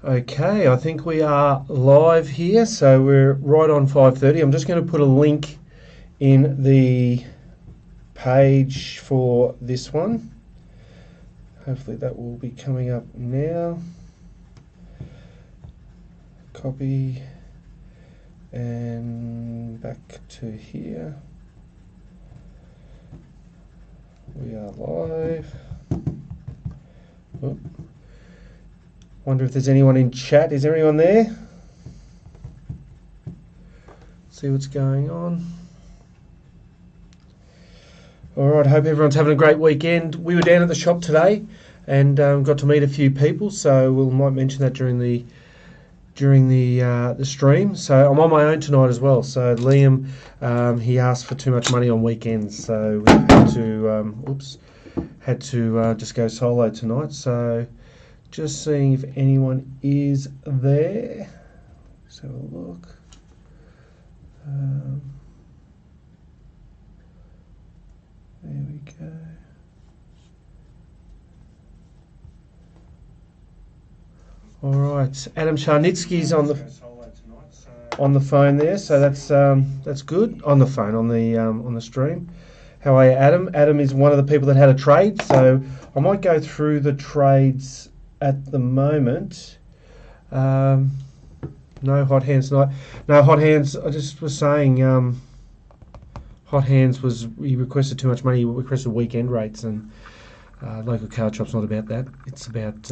Okay, I think we are live here, so we're right on 5:30. I'm just going to put a link in the page for this one. Hopefully that will be coming up now. Copy and back to here. We are live. Oop. Wonder if there's anyone in chat. Is there anyone there? See what's going on. All right, hope everyone's having a great weekend. We were down at the shop today and got to meet a few people, so we might mention that during the stream. So I'm on my own tonight as well. So Liam, he asked for too much money on weekends, so we had to just go solo tonight. So just seeing if anyone is there. Let's have a look. There we go. All right, Adam Charnitsky's on the phone there, so that's good. On the phone, on the stream. How are you, Adam? Adam is one of the people that had a trade, so I might go through the trades at the moment. No hot hands tonight. No hot hands. I just was saying, hot hands was he requested too much money. He requested weekend rates, and local card shop's not about that. It's about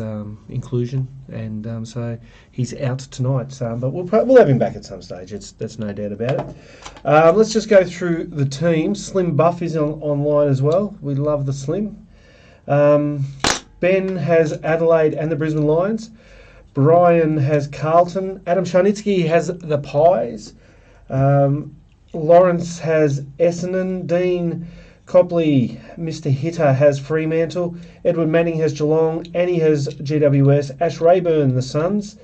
inclusion, and so he's out tonight. But we'll have him back at some stage. That's no doubt about it. Let's just go through the teams. Slim Buff is online as well. We love the Slim. Ben has Adelaide and the Brisbane Lions. Brian has Carlton. Adam Charnitsky has the Pies. Lawrence has Essendon. Dean Copley, Mr. Hitter, has Fremantle. Edward Manning has Geelong. Annie has GWS. Ash Rayburn, the Suns.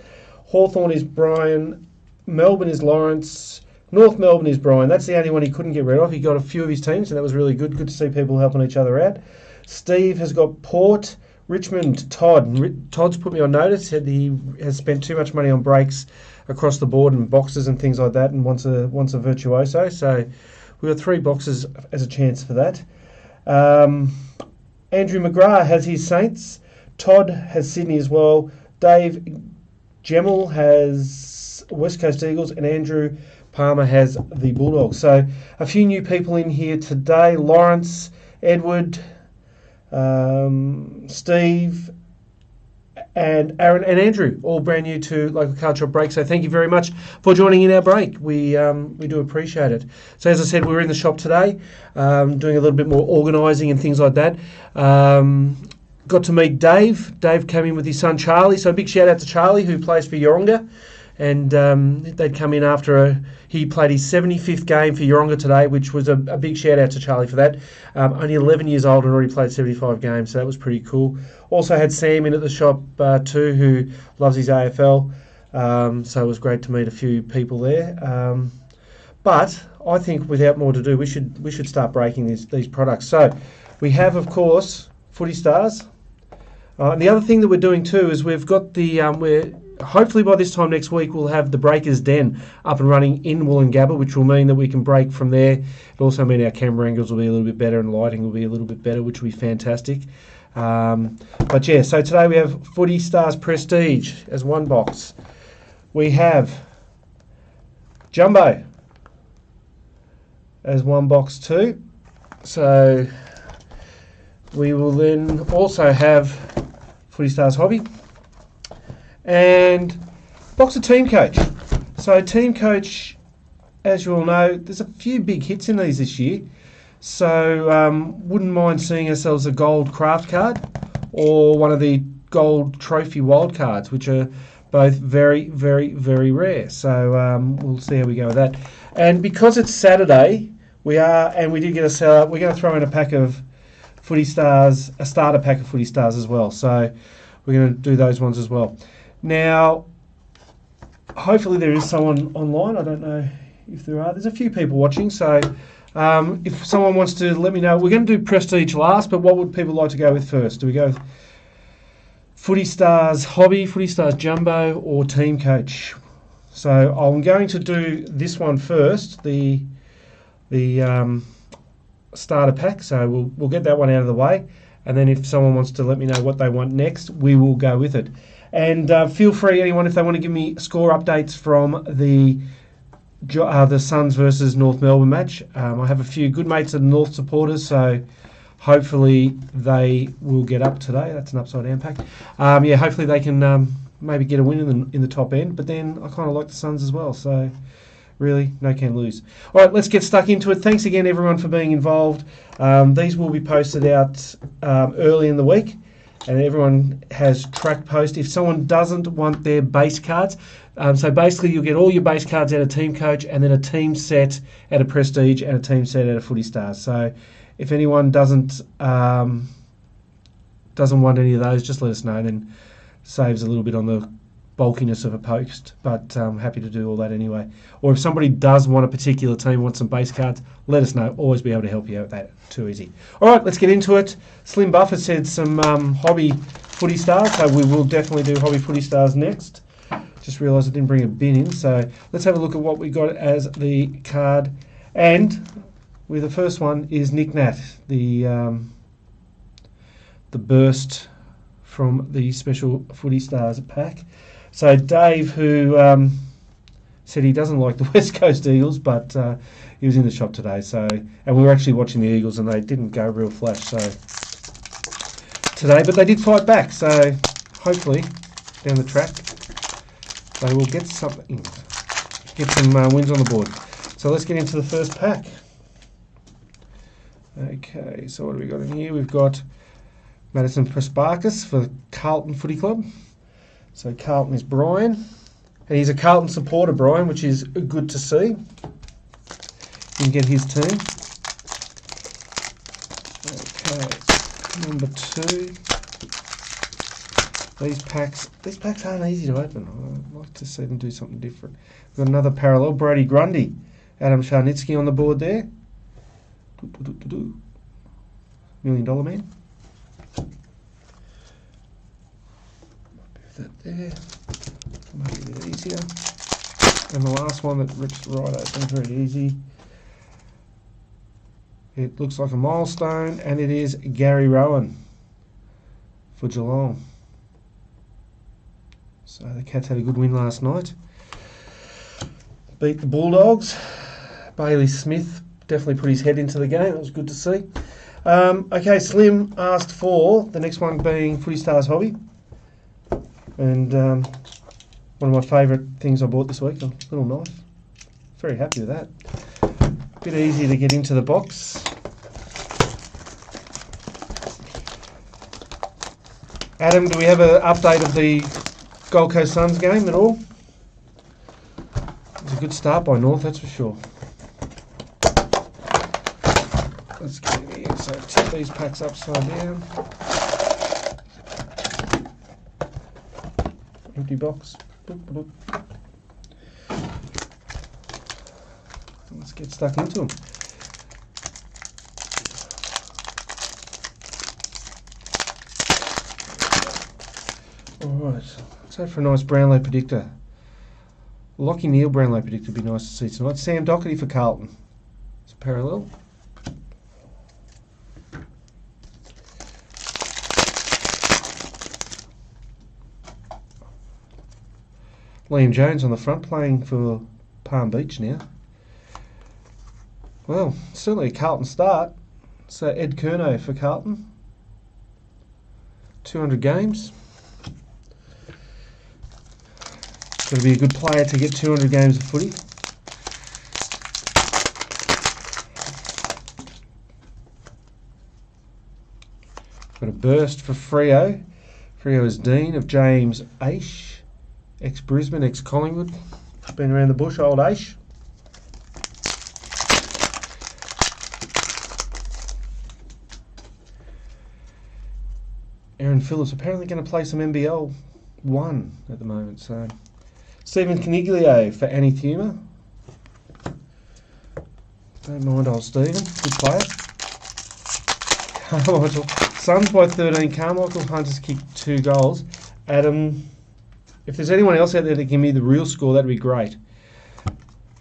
Hawthorn is Brian. Melbourne is Lawrence. North Melbourne is Brian. That's the only one he couldn't get rid of. He got a few of his teams, and that was really good. Good to see people helping each other out. Steve has got Port. Richmond, Todd. Todd's put me on notice. Said he has spent too much money on breaks across the board and boxes and things like that, and wants a virtuoso. So we've got 3 boxes as a chance for that. Andrew McGrath has his Saints. Todd has Sydney as well. Dave Gemmell has West Coast Eagles, and Andrew Palmer has the Bulldogs. So a few new people in here today. Lawrence, Edward, Steve, and Aaron and Andrew, all brand new to Local Card Shop Break. So thank you very much for joining in our break. We do appreciate it. So as I said, we were in the shop today, doing a little bit more organising and things like that. Got to meet Dave. Dave came in with his son Charlie. So a big shout out to Charlie, who plays for Yeronga. And they'd come in after he played his 75th game for Yeronga today, which was a big shout out to Charlie for that. Only 11 years old and already played 75 games, so that was pretty cool. Also had Sam in at the shop too, who loves his AFL. So it was great to meet a few people there. But I think without more to do, we should start breaking these products. So we have, of course, Footy Stars. And the other thing that we're doing too is we've got the hopefully by this time next week we'll have the Breakers Den up and running in Wollongabba, which will mean that we can break from there. It'll also mean our camera angles will be a little bit better and lighting will be a little bit better, which will be fantastic. But yeah, so today we have Footy Stars Prestige as one box. We have Jumbo as one box too. So we will then also have Footy Stars Hobby and box of Team Coach. So Team Coach, as you all know, there's a few big hits in these this year. So wouldn't mind seeing ourselves a gold craft card or one of the gold trophy wild cards, which are both very, very, very rare. So we'll see how we go with that. And because it's Saturday, we did get a sell. We're going to throw in a pack of Footy Stars, a starter pack of Footy Stars as well. So we're going to do those ones as well. Now, hopefully there is someone online. I don't know if there are. There's a few people watching, so if someone wants to let me know. We're going to do Prestige last, but what would people like to go with first? Do we go with Footy Stars Hobby, Footy Stars Jumbo, or Team Coach. So I'm going to do this one first, the starter pack. So we'll get that one out of the way, and then if someone wants to let me know what they want next, we will go with it. And feel free, anyone, if they want to give me score updates from the Suns versus North Melbourne match. I have a few good mates that are North supporters, so hopefully they will get up today. That's an upside down pack. Hopefully they can maybe get a win in the top end. But then I kind of like the Suns as well, so really no can lose. All right, let's get stuck into it. Thanks again, everyone, for being involved. These will be posted out early in the week, and everyone has track post. If someone doesn't want their base cards, so basically you'll get all your base cards out of Team Coach, and then a team set out of Prestige, and a team set out of Footy Stars. So if anyone doesn't want any of those, just let us know. Then saves a little bit on the bulkiness of a post, but I'm happy to do all that anyway. Or if somebody does want a particular team, wants some base cards, let us know. Always be able to help you out with that. Too easy. All right, let's get into it. Slim Buffer said some hobby Footy Stars, so we will definitely do hobby Footy Stars next. Just realised I didn't bring a bin in, so let's have a look at what we got as the card. And the first one is Nick Nat, the burst from the special Footy Stars pack. So Dave, who said he doesn't like the West Coast Eagles, but he was in the shop today. And we were actually watching the Eagles, and they didn't go real flash today, but they did fight back. So hopefully down the track they will get something, get some wins on the board. So let's get into the first pack. Okay, so what have we got in here? We've got Madison Prespakis for Carlton Footy Club. So Carlton is Brian, and he's a Carlton supporter, Brian, which is good to see. You can get his team. Okay, number 2. These packs aren't easy to open. I'd like to see them do something different. We've got another parallel, Brady Grundy, Adam Sharnitsky on the board there. $1 million man. That there, might be a bit easier. And the last one that rips right open, very easy. It looks like a milestone, and it is Gary Rowan for Geelong. So the Cats had a good win last night. Beat the Bulldogs. Bailey Smith definitely put his head into the game. It was good to see. Okay, Slim asked for the next one being Footy Stars Hobby. And one of my favourite things I bought this week, a little knife. Very happy with that. Bit easy to get into the box. Adam, do we have an update of the Gold Coast Suns game at all? It was a good start by North, that's for sure. Let's get in here. So tip these packs upside down. Empty box. Boop, boop. Let's get stuck into them. Alright, let's hope for a nice Brownlow predictor. Lockie Neal Brownlow predictor would be nice to see tonight. Sam Doherty for Carlton. It's a parallel. Liam Jones on the front, playing for Palm Beach now. Well, certainly a Carlton start. So Ed Curnow for Carlton. 200 games. Got to be a good player to get 200 games of footy. Got a burst for Freo. Freo is Dean of James Aish. Ex-Brisbane, ex-Collingwood. Been around the bush, old Aish. Aaron Phillips apparently going to play some NBL 1 at the moment. So Stephen Caniglio for Annie Thumer. Don't mind old Stephen, good player. Carmichael, Suns by 13. Carmichael Hunters kicked 2 goals. Adam, if there's anyone else out there that give me the real score, that'd be great.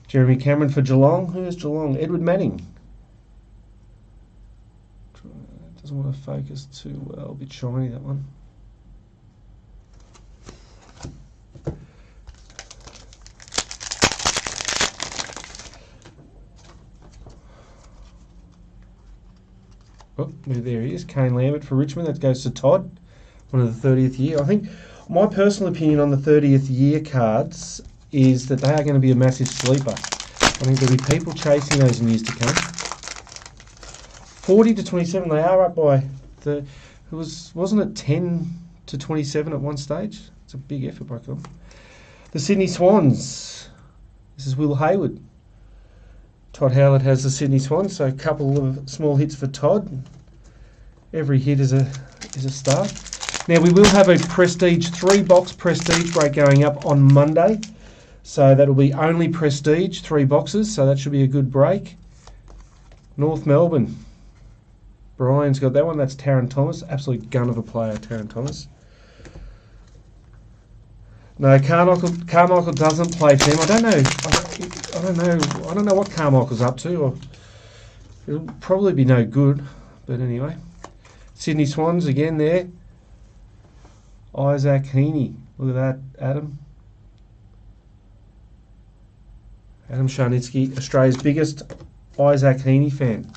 Jeremy Cameron for Geelong. Who's Geelong? Edward Manning. Doesn't want to focus too well. A bit shiny, that one. Oh, there he is. Kane Lambert for Richmond. That goes to Todd. One of the 30th year. I think my personal opinion on the 30th year cards is that they are going to be a massive sleeper. I think there'll be people chasing those in years to come. 40 to 27, they are up by wasn't it 10 to 27 at one stage? It's a big effort by them. The Sydney Swans. This is Will Hayward. Todd Howlett has the Sydney Swans, so a couple of small hits for Todd. Every hit is a start. Now we will have a Prestige 3-box Prestige break going up on Monday. So that'll be only Prestige, 3 boxes, so that should be a good break. North Melbourne. Brian's got that one. That's Taron Thomas. Absolute gun of a player, Taron Thomas. No, Carmichael doesn't play for him. I don't know what Carmichael's up to. Or it'll probably be no good. But anyway. Sydney Swans again there. Isaac Heaney. Look at that, Adam. Adam Sharnitsky, Australia's biggest Isaac Heaney fan.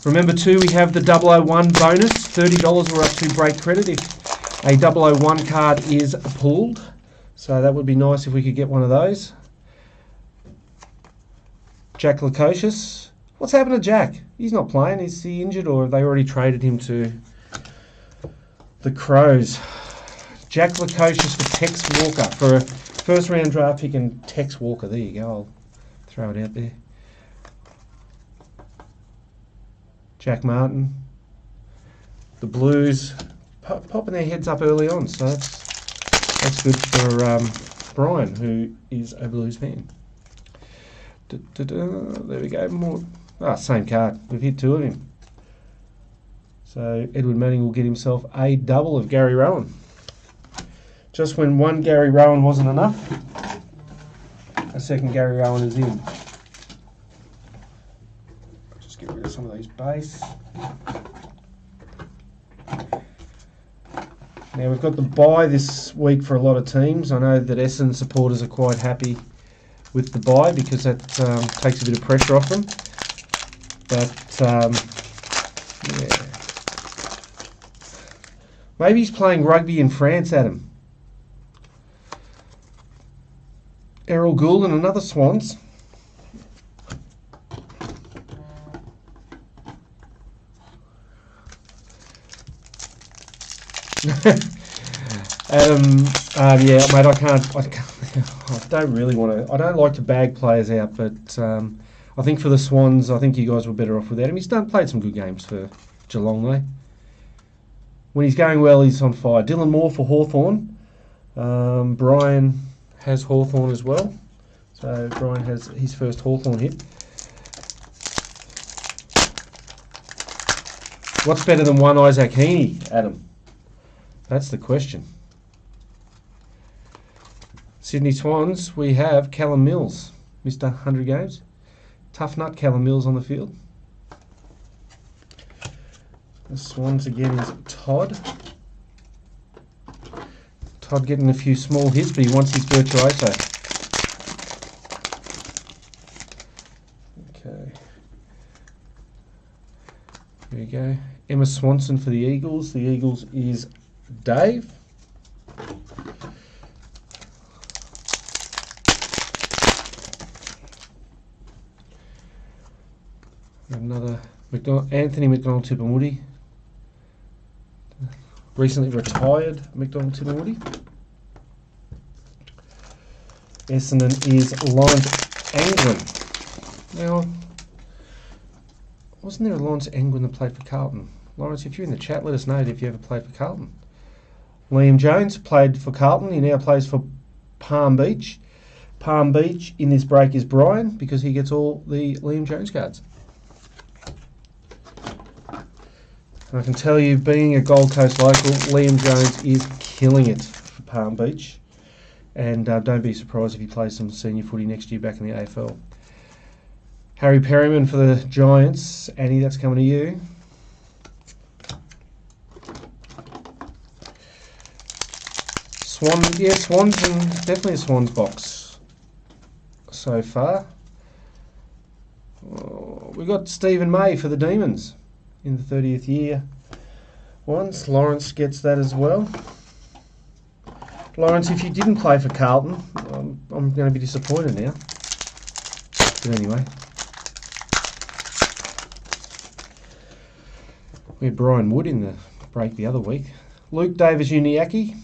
Remember too, we have the 001 bonus. $30 we're up to break credit if a 001 card is pulled. So that would be nice if we could get one of those. Jack Lukosius. What's happened to Jack? He's not playing. Is he injured or have they already traded him to the Crows? Jack Lukosius for Tex Walker. For a first round draft pick and Tex Walker. There you go. I'll throw it out there. Jack Martin. The Blues popping their heads up early on. So that's good for Brian, who is a Blues fan. There we go. More. Same card. We've hit 2 of him. So Edward Manning will get himself a double of Gary Rowan. Just when one Gary Rowan wasn't enough, a second Gary Rowan is in. I'll just get rid of some of these base. Now we've got the bye this week for a lot of teams. I know that Essendon supporters are quite happy with the bye because that takes a bit of pressure off them. But yeah, maybe he's playing rugby in France, Adam. Errol Gould and another Swans. Yeah, mate, I don't really want to. I don't like to bag players out, but I think for the Swans, I think you guys were better off without him. He's played some good games for Geelong, though. When he's going well, he's on fire. Dylan Moore for Hawthorn. Brian has Hawthorn as well. So Brian has his first Hawthorn hit. What's better than one Isaac Heaney, Adam? That's the question. Sydney Swans, we have Callum Mills. Missed 100 games. Tough nut, Callum Mills on the field. The Swans again is Todd. Todd getting a few small hits, but he wants his virtuoso. Okay. There we go. Emma Swanson for the Eagles. The Eagles is Dave. Another Anthony McDonald-Tipungwuti. Recently retired McDonald-Tipungwuti. Essendon is Lawrence Angwin. Now, wasn't there a Lawrence Angwin that played for Carlton? Lawrence, if you're in the chat, let us know if you ever played for Carlton. Liam Jones played for Carlton. He now plays for Palm Beach. Palm Beach in this break is Brian because he gets all the Liam Jones cards. And I can tell you, being a Gold Coast local, Liam Jones is killing it Palm Beach. And don't be surprised if he plays some senior footy next year back in the AFL. Harry Perryman for the Giants. Annie, that's coming to you. Swans, and definitely a Swans box so far. We got Stephen May for the Demons in the 30th year ones. Lawrence gets that as well. Lawrence, if you didn't play for Carlton, I'm going to be disappointed now. But anyway. We had Brian Wood in the break the other week. Luke Davis Uniacke.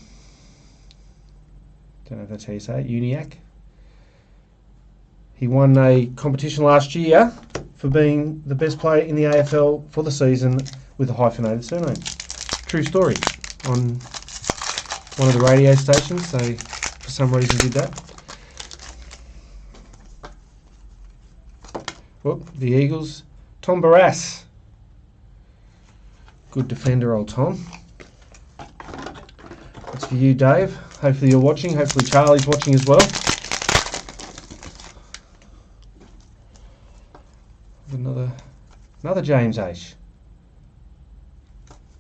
Don't know if that's how you say it. Uniac. He won a competition last year for being the best player in the AFL for the season with a hyphenated surname. True story. On one of the radio stations, they for some reason did that. Well, the Eagles. Tom Barrass. Good defender, old Tom. That's for you, Dave. Hopefully you're watching. Hopefully Charlie's watching as well. Another James H.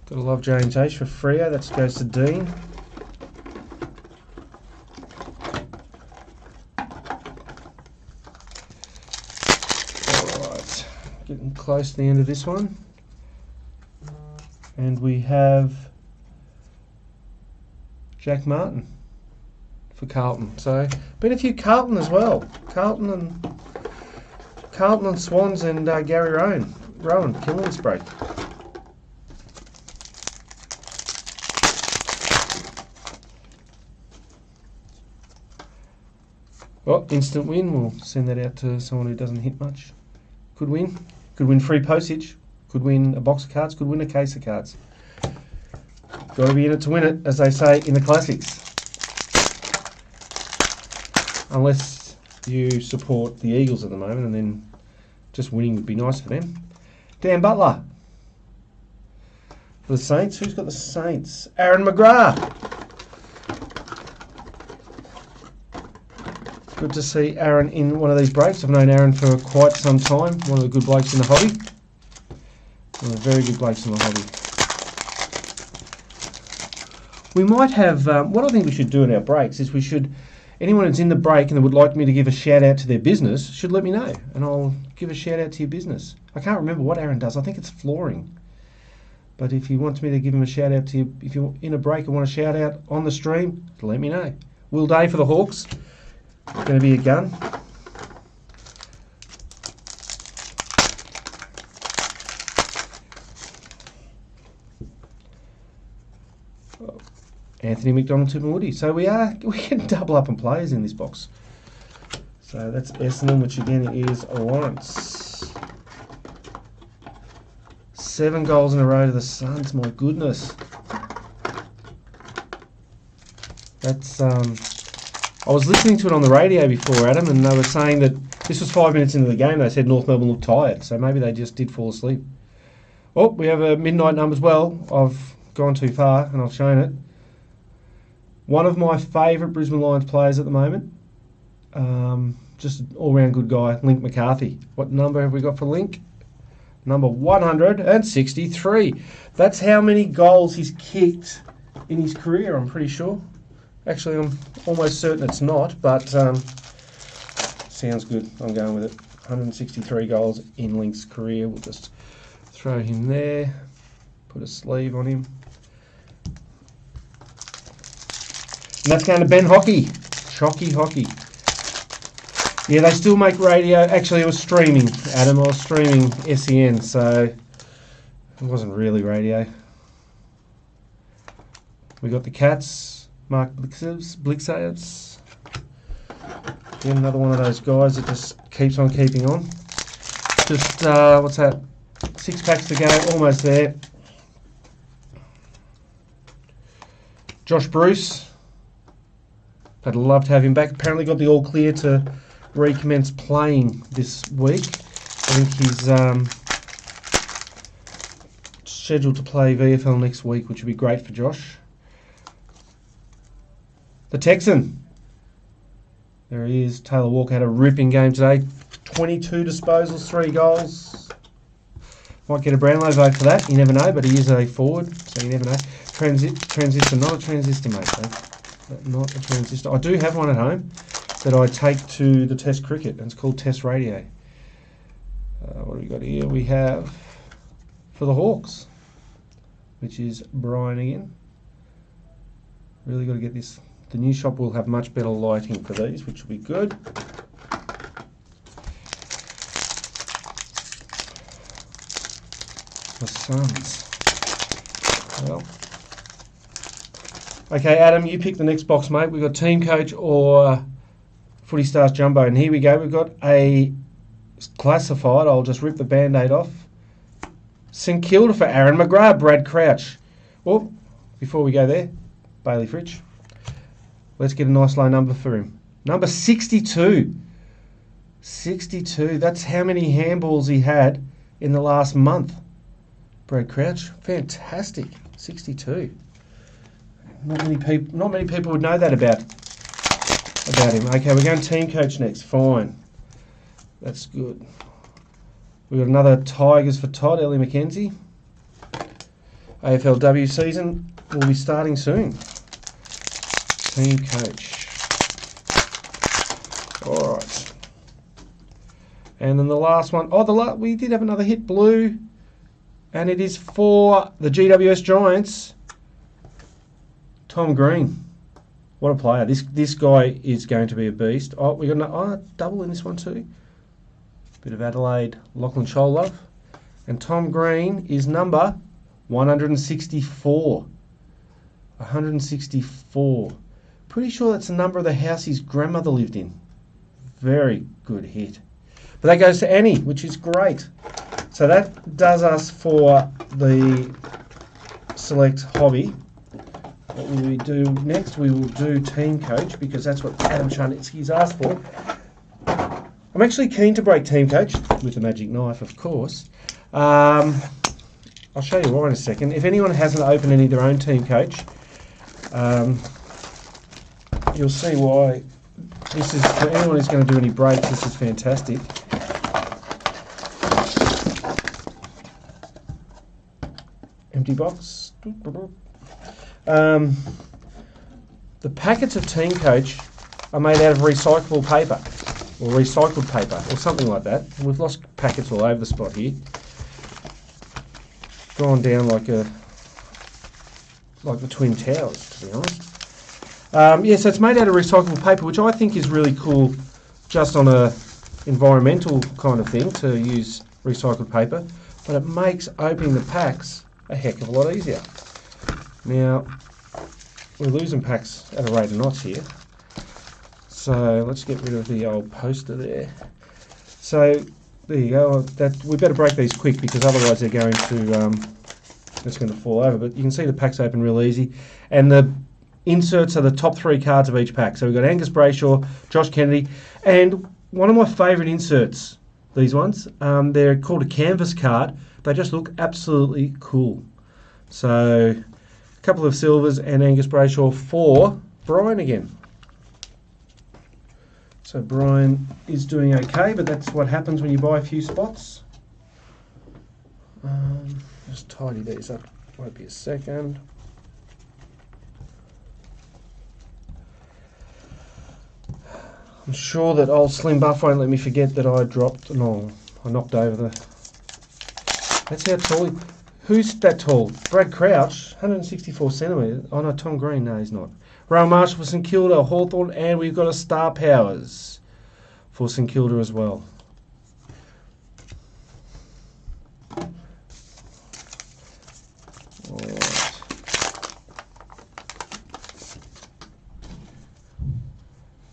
Gotta love James H for Freo. That goes to Dean. Alright, getting close to the end of this one. And we have Jack Martin for Carlton. So, been a few Carlton as well. Carlton and Swans and Gary Rowan killing this break. Oh, instant win. We'll send that out to someone who doesn't hit much. Could win. Could win free postage. Could win a box of cards. Could win a case of cards. Got to be in it to win it, as they say in the classics. Unless you support the Eagles at the moment, and then just winning would be nice for them. Dan Butler for the Saints. Who's got the Saints? Aaron McGrath. Good to see Aaron in one of these breaks. I've known Aaron for quite some time. One of the good blokes in the hobby. One of the very good blokes in the hobby. We might have, what I think we should do in our breaks is we should, anyone that's in the break and that would like me to give a shout out to their business should let me know, and I'll give a shout out to your business. I can't remember what Aaron does. I think it's flooring. But if you want me to give him a shout out to you, if you're in a break and want a shout out on the stream, let me know. Will Day for the Hawks. Going to be a gun. Anthony McDonald, Tip and Woody. So we can double up on players in this box. So that's Essendon, which again is Lawrence. 7 goals in a row to the Suns. My goodness. That's I was listening to it on the radio before, Adam, and they were saying that this was 5 minutes into the game. They said North Melbourne looked tired, so maybe they just did fall asleep. Oh, we have a midnight number as well. I've gone too far, and I've shown it. One of my favourite Brisbane Lions players at the moment. Just an all-round good guy, Link McCarthy. What number have we got for Link? Number 163. That's how many goals he's kicked in his career, I'm pretty sure. Actually, I'm almost certain it's not, but sounds good. I'm going with it. 163 goals in Link's career. We'll just throw him there. Put a sleeve on him. And that's going to Ben Hockey. Shocky Hockey. Yeah, they still make radio. Actually, I was streaming, Adam. I was streaming SEN, so it wasn't really radio. We got the Cats. Mark Blixaves. Again, another one of those guys that just keeps on keeping on. Just, what's that? 6 packs to go. Almost there. Josh Bruce. I'd love to have him back. Apparently got the all clear to recommence playing this week. I think he's scheduled to play VFL next week, which would be great for Josh. The Texan. There he is. Taylor Walker had a ripping game today. 22 disposals, 3 goals. Might get a Brownlow vote for that. You never know, but he is a forward, so you never know. Transistor, not a transistor, mate. Not a transistor. I do have one at home that I take to the Test cricket, and it's called Test Radio. What have we got here? We have for the Hawks, which is Brian again. Really got to get this. The new shop will have much better lighting for these, which will be good. The Suns. Well. Okay, Adam, you pick the next box, mate. We've got Team Coach or Footy Stars Jumbo. And here we go. We've got a classified. I'll just rip the Band-Aid off. St Kilda for Aaron McGrath, Brad Crouch. Well, before we go there, Bailey Fritsch. Let's get a nice low number for him. Number 62. 62. That's how many handballs he had in the last month. Brad Crouch. Fantastic. 62. Not many people would know that about him. Okay, we're going Team Coach next. Fine. That's good. We've got another Tigers for Todd, Ellie McKenzie. AFLW season will be starting soon. Team Coach. All right. And then the last one. Oh, we did have another hit, blue. And it is for the GWS Giants. Tom Green. What a player. This guy is going to be a beast. Oh, we got a double in this one too. Bit of Adelaide Lachlan Shoal love. And Tom Green is number 164. 164. Pretty sure that's the number of the house his grandmother lived in. Very good hit. But that goes to Annie, which is great. So that does us for the Select Hobby. What will we do next? We will do Team Coach because that's what Adam Charnitsky's asked for. I'm actually keen to break Team Coach with a magic knife, of course. I'll show you why in a second. If anyone hasn't opened any of their own Team Coach, you'll see why this is, for anyone who's going to do any breaks, this is fantastic. Empty box. The packets of Team Coach are made out of recyclable paper or recycled paper or something like that. And we've lost packets all over the spot here. Gone down like the Twin Towers, to be honest. Yeah, so it's made out of recyclable paper, which I think is really cool just on a environmental kind of thing to use recycled paper, but it makes opening the packs a heck of a lot easier. Now, we're losing packs at a rate of knots here. So let's get rid of the old poster there. So there you go. We better break these quick because otherwise they're going to it's going to fall over. But you can see the packs open real easy, and the inserts are the top 3 cards of each pack. So we've got Angus Brayshaw, Josh Kennedy, and one of my favourite inserts. These ones, they're called a canvas card. They just look absolutely cool. So a couple of silvers and Angus Brayshaw for Brian again. So Brian is doing okay, but that's what happens when you buy a few spots. Just tidy these up. Won't be a second. I'm sure that old Slim Buff won't let me forget that I knocked over the... That's how tall he... Who's that tall? Brad Crouch, 164 centimetres. Oh no, Tom Green, no he's not. Rail Marshall for St Kilda, Hawthorn, and we've got a Star Powers for St Kilda as well. Alright.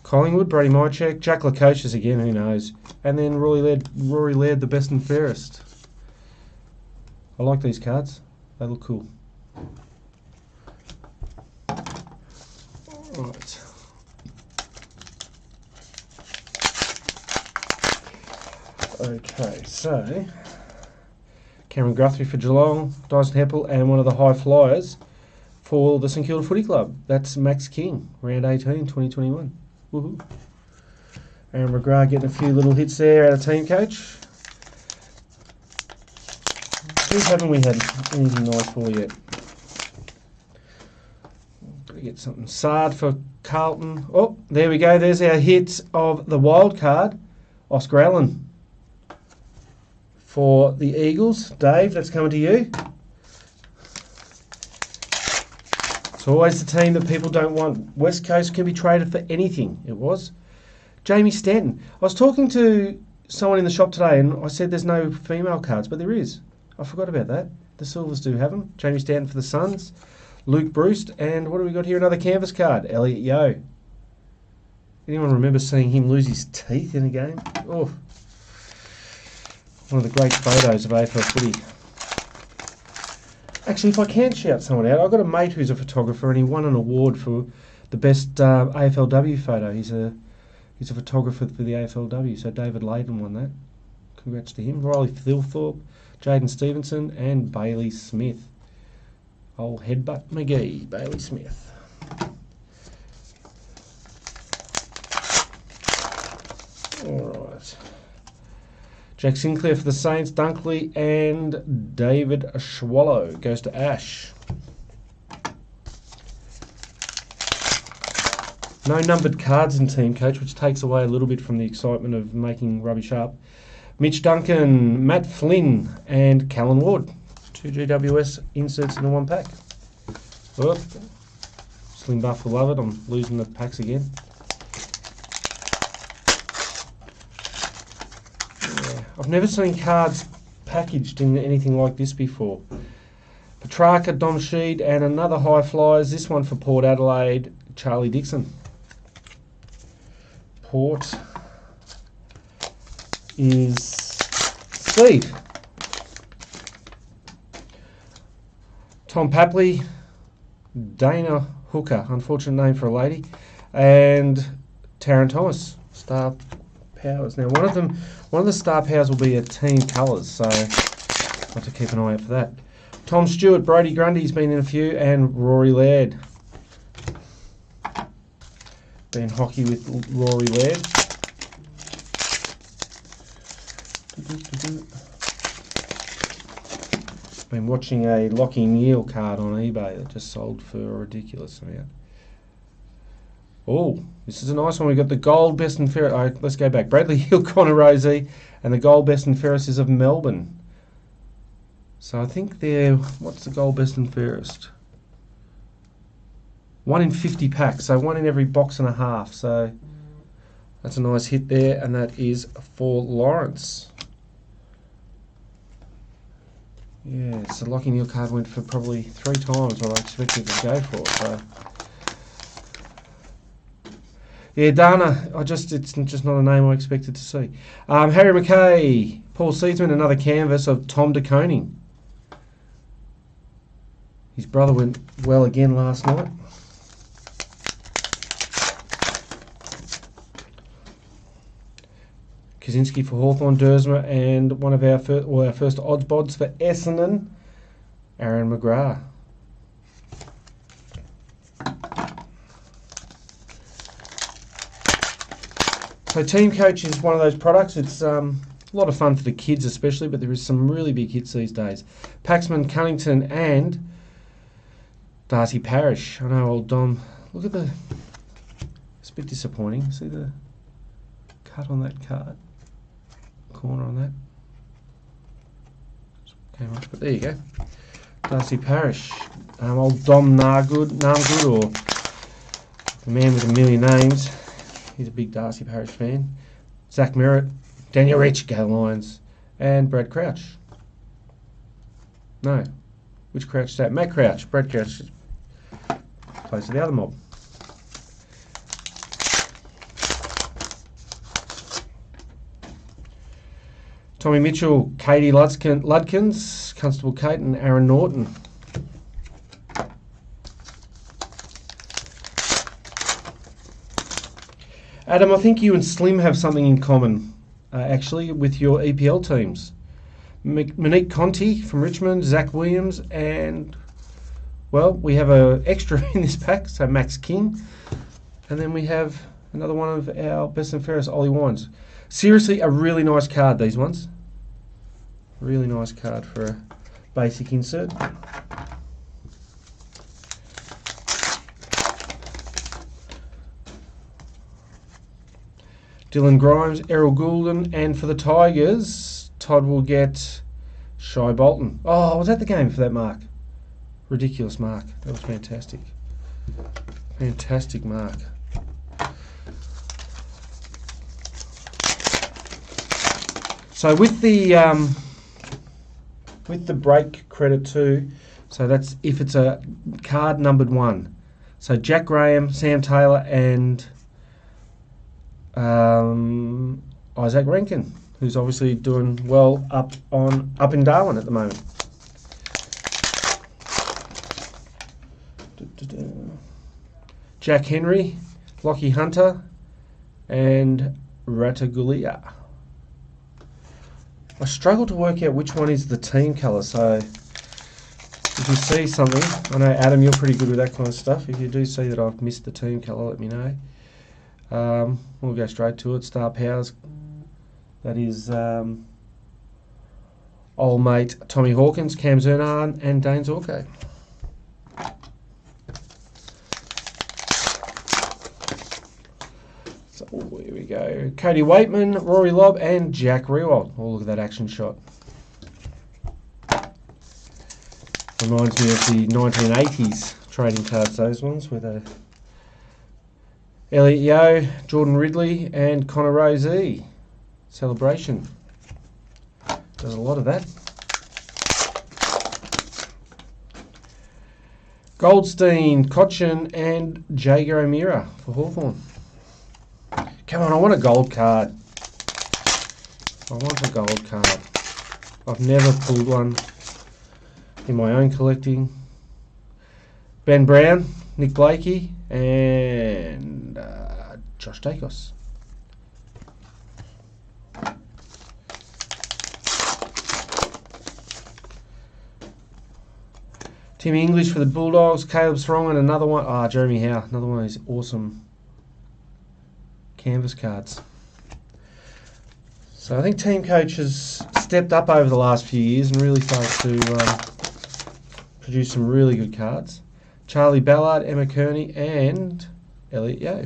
Collingwood, Brady Mychek, Jack Lukosius again, who knows. And then Rory Laird, the best and fairest. I like these cards. They look cool. Right. Okay, so Cameron Guthrie for Geelong, Dyson Heppel, and one of the high flyers for the St Kilda Footy Club. That's Max King, round 18, 2021. Woohoo. Aaron McGrath getting a few little hits there out of team coach. Who haven't we had anything nice for yet? Gotta get something sad for Carlton. Oh, there we go. There's our hit of the wild card. Oscar Allen for the Eagles. Dave, that's coming to you. It's always the team that people don't want. West Coast can be traded for anything. It was. Jamie Stanton. I was talking to someone in the shop today and I said there's no female cards, but there is. I forgot about that. The Silvers do have them. Jamie Stanton for the Suns. Luke Bruce. And what do we got here? Another canvas card. Elliot Yeo. Anyone remember seeing him lose his teeth in a game? Oh, one of the great photos of AFL footy. Actually, if I can shout someone out, I've got a mate who's a photographer and he won an award for the best AFLW photo. He's a photographer for the AFLW, so David Layden won that. Congrats to him. Riley Thilthorpe, Jaden Stevenson, and Bailey Smith. Old Headbutt McGee, Bailey Smith. Alright. Jack Sinclair for the Saints, Dunkley, and David Swallow goes to Ash. No numbered cards in Team Coach, which takes away a little bit from the excitement of making rubbish up. Mitch Duncan, Matt Flynn, and Callan Ward. 2 GWS inserts in the one pack. Oh, Slim Buff will love it. I'm losing the packs again. Yeah, I've never seen cards packaged in anything like this before. Petrarca, Dom Sheed, and another high flyers. This one for Port Adelaide, Charlie Dixon. Port is Steve. Tom Papley, Dana Hooker, unfortunate name for a lady, and Taron Thomas, star powers. Now one of the star powers will be a team colours, so I'll have to keep an eye out for that. Tom Stewart, Brody Grundy's been in a few, and Rory Laird. Been hockey with Rory Laird. Been watching a Lockie Neal card on eBay that just sold for a ridiculous amount. Oh, this is a nice one. We've got the gold best and fairest. Oh, let's go back. Bradley Hill, Connor Rosie, and the gold best and fairest is of Melbourne. So I think they're, what's the gold best and fairest? 1 in 50 packs, so 1 in every box and a half. So that's a nice hit there, and that is for Lawrence. Yeah, so Lockie Neal card went for probably 3 times what I expected to go for. So yeah, Dana, it's just not a name I expected to see. Harry McKay, Paul Seedsman, another canvas of Tom De Koning. His brother went well again last night. Kaczynski for Hawthorn, Dersma, and one of our first odds bods for Essendon, Aaron McGrath. So Team Coach is one of those products. It's a lot of fun for the kids especially, but there is some really big hits these days. Paxman, Cunnington, and Darcy Parish. I know old Dom. Look at it's a bit disappointing. See the cut on that card? Corner on that. Came off, but there you go. Darcy Parish. Old Dom Nargood, or the man with a million names. He's a big Darcy Parish fan. Zach Merritt, Daniel Rich, go Lions, and Brad Crouch. No, which Crouch is that? Matt Crouch. Brad Crouch plays for the other mob. Tommy Mitchell, Katie Ludkins, Constable Kate, and Aaron Norton. Adam, I think you and Slim have something in common, actually, with your EPL teams. Monique Conti from Richmond, Zach Williams, and Well, we have an extra in this pack, so Max King. And then we have another one of our best and fairest, Ollie Wines. Seriously, a really nice card, these ones. Really nice card for a basic insert. Dylan Grimes, Errol Goulden, and for the Tigers, Todd will get Shai Bolton. Oh, was that the game for that mark? Ridiculous mark. That was fantastic. Fantastic mark. So with the break credit too, so that's if it's a card numbered 1. So Jack Graham, Sam Taylor, and Isaac Rankin, who's obviously doing well up in Darwin at the moment. Jack Henry, Lockie Hunter, and Ratagulia. I struggle to work out which one is the team colour, so if you see something, I know Adam, you're pretty good with that kind of stuff. If you do see that I've missed the team colour, let me know. We'll go straight to it. Star Powers. That is old mate Tommy Hawkins, Cam Zernard, and Dane Zorko. So here we go. Cody Waitman, Rory Lobb, and Jack Rewald. Oh, look at that action shot. Reminds me of the 1980s trading cards, those ones, with a Elliot Yeo, Jordan Ridley, and Connor Rozee. Celebration. There's a lot of that. Goldstein, Cochin, and Jager O'Meara for Hawthorn. Come on, I want a gold card. I want a gold card. I've never pulled one in my own collecting. Ben Brown, Nick Blakey, and Josh Dacos. Tim English for the Bulldogs, Caleb Throng, and another one. Jeremy Howe, another one of these awesome canvas cards. So I think Team Coach has stepped up over the last few years and really started to produce some really good cards. Charlie Ballard, Emma Kearney, and Elliot Yeo.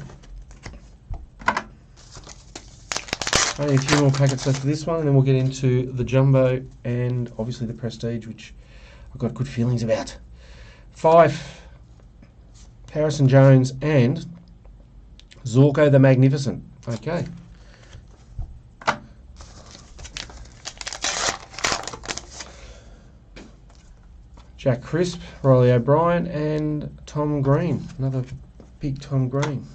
Only a few more packets left of this one, and then we'll get into the Jumbo and obviously the Prestige, which I've got good feelings about. Fife, Harrison Jones, and Zorko the Magnificent. Okay. Jack Crisp, Riley O'Brien, and Tom Green. Another big Tom Green.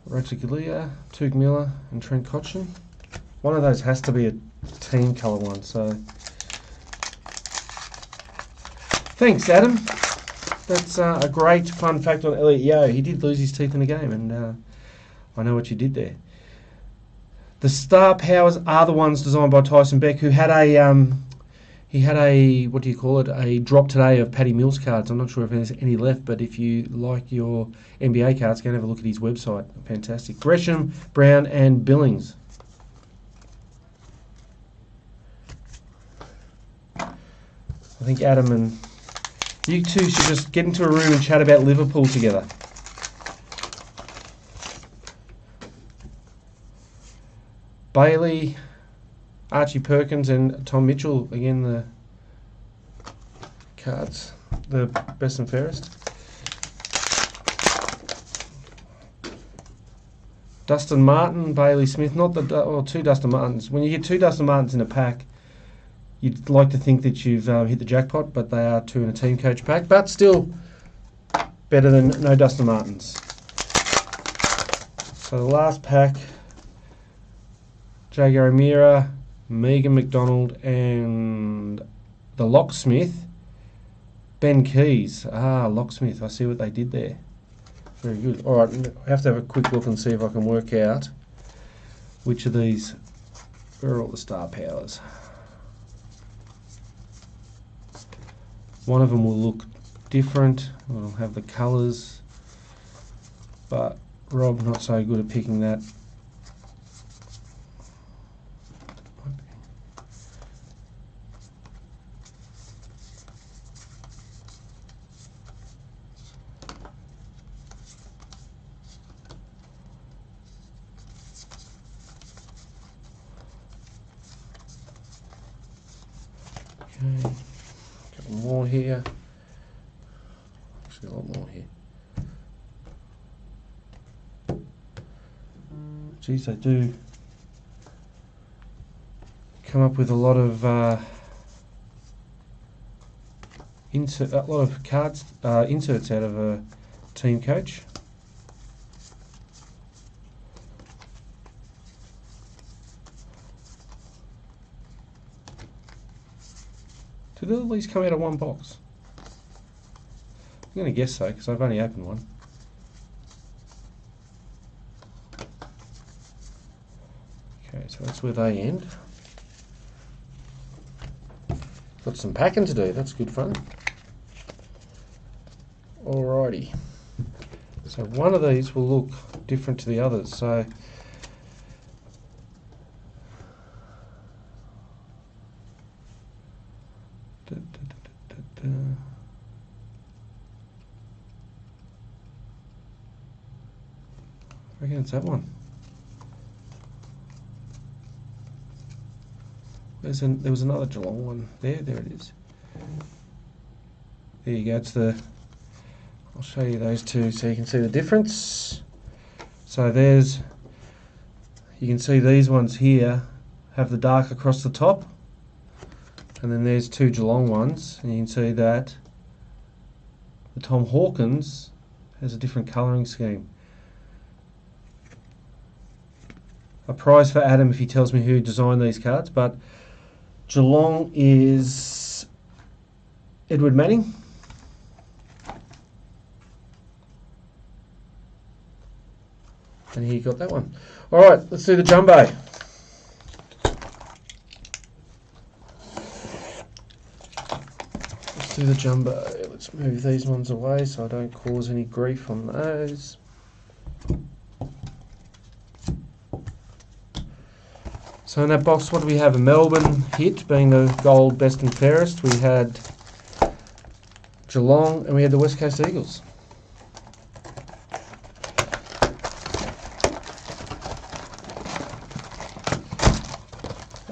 Ratagulia, Tug Miller, and Trent Cotchin. One of those has to be a team colour one, so thanks, Adam. That's a great fun fact on Elliot Yeo. He did lose his teeth in a game, and I know what you did there. The Star Powers are the ones designed by Tyson Beck, who had a what do you call it? A drop today of Paddy Mills cards. I'm not sure if there's any left, but if you like your NBA cards, go and have a look at his website. Fantastic. Gresham, Brown, and Billings. I think Adam and you two should just get into a room and chat about Liverpool together. Bailey, Archie Perkins, and Tom Mitchell. Again, the cards, the best and fairest. Dustin Martin, Bailey Smith. Not the two Dustin Martins. When you get two Dustin Martins in a pack, you'd like to think that you've hit the jackpot, but they are two in a Team Coach pack. But still, better than no Dustin Martins. So the last pack. Jager O'Meara, Megan McDonald, and the Locksmith, Ben Keys. Locksmith, I see what they did there. Very good. All right, I have to have a quick look and see if I can work out which of these Where are all the star powers? One of them will look different. It'll have the colours, but Rob not so good at picking that. Okay, a couple more here. Actually, a lot more here. Geez, they do come up with a lot of cards inserts out of a team coach. Did all these come out of one box? I'm going to guess so, because I've only opened one. Okay, so that's where they end. Got some packing to do, that's good fun. Alrighty. So one of these will look different to the others, so I reckon it's that one. There was another Geelong one. There it is. There you go, I'll show you those two so you can see the difference. So you can see these ones here have the dark across the top, and then there's two Geelong ones, and you can see that the Tom Hawkins has a different colouring scheme. A prize for Adam if he tells me who designed these cards, but Geelong is Edward Manning. And he got that one. Alright, let's do the jumbo. Let's do the jumbo. Let's move these ones away so I don't cause any grief on those. So in that box, what do we have? A Melbourne hit, being the gold best and fairest. We had Geelong, and we had the West Coast Eagles.